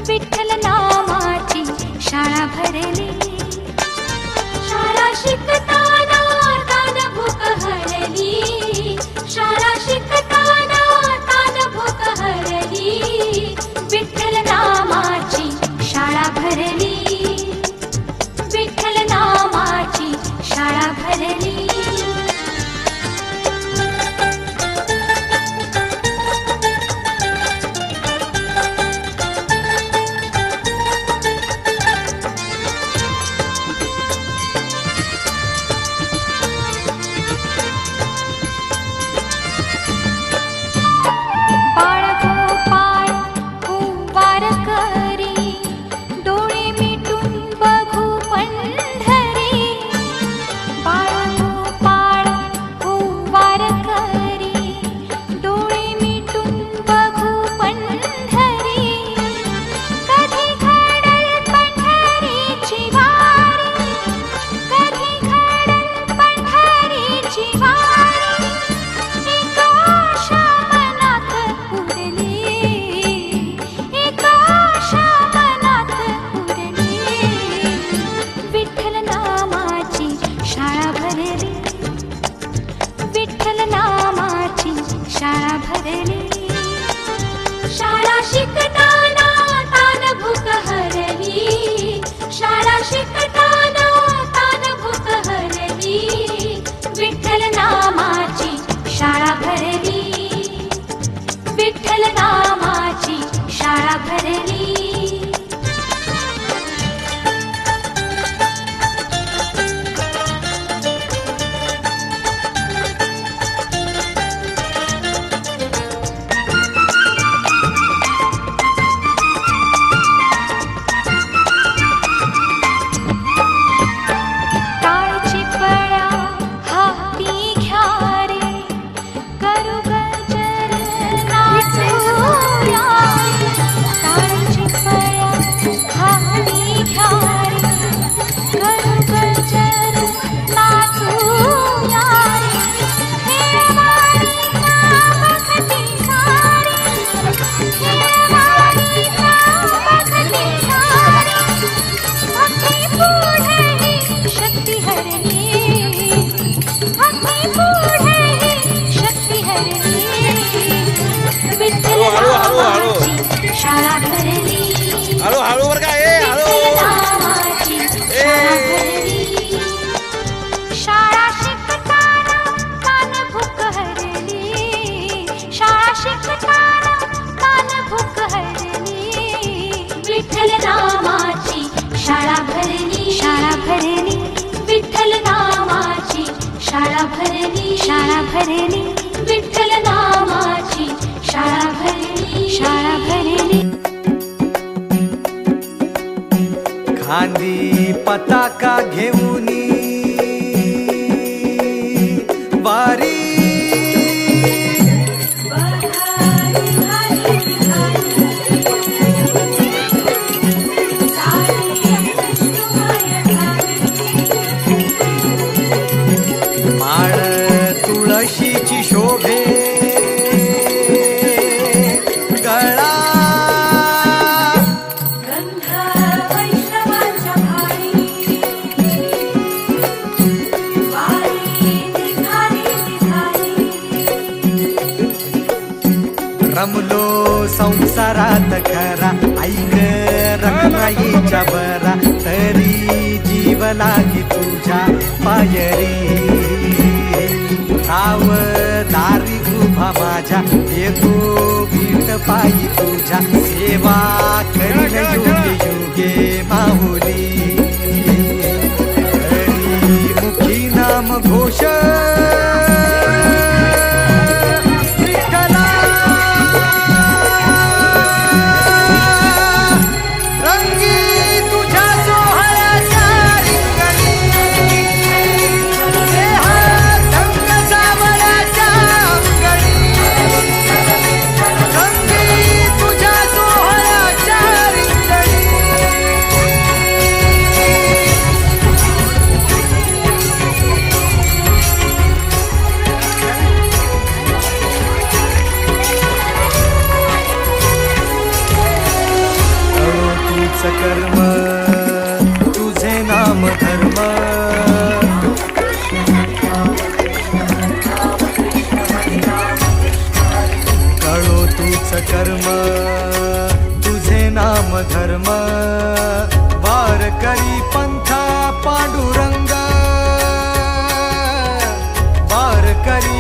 विठ्ठल नामाची शाळा भरली. शाळा शिकताना तान भूक हरली. शाळा शिकताना तान भूक हरली. विठ्ठल नामाची शाळा भरली. विठ्ठल नामाची शाळा भरली. विठ्ठल नामाची शाळा भरली. शाळा शिकताना तान भूक हरली. शाळा शिकताना तान भूक हरली. विठ्ठल नामाची शाळा भरली. विठ्ठल नामाची शाळा भरली. शाळा भरली. हळू हळू बर का शाळा शिकताना तान भूक हरली. शाळा शिकताना तान भूक हरली. विठ्ठल नामाची शाळा भरली. शाळा भरली. विठ्ठल नामाची शाळा भरली. शाळा भरली. विठ्ठल नामाची शाळा भरली. शाळा भरली. खांदी पताका घेऊनी वारी माळ तुळशीची शोभे गळा रमलो संसारात खरा ऐक रखमाईच्या बरा तरी जीव लागी तुझ्या पायरी राव दारी उभा माझ्या येतो भीट पायी तुझ्या सेवा करीन युगे युगे माहुली हरी मुखी नाम घोष कर्म तुझे नाम धर्म कळो तूच कर्म तुझे नाम धर्म वार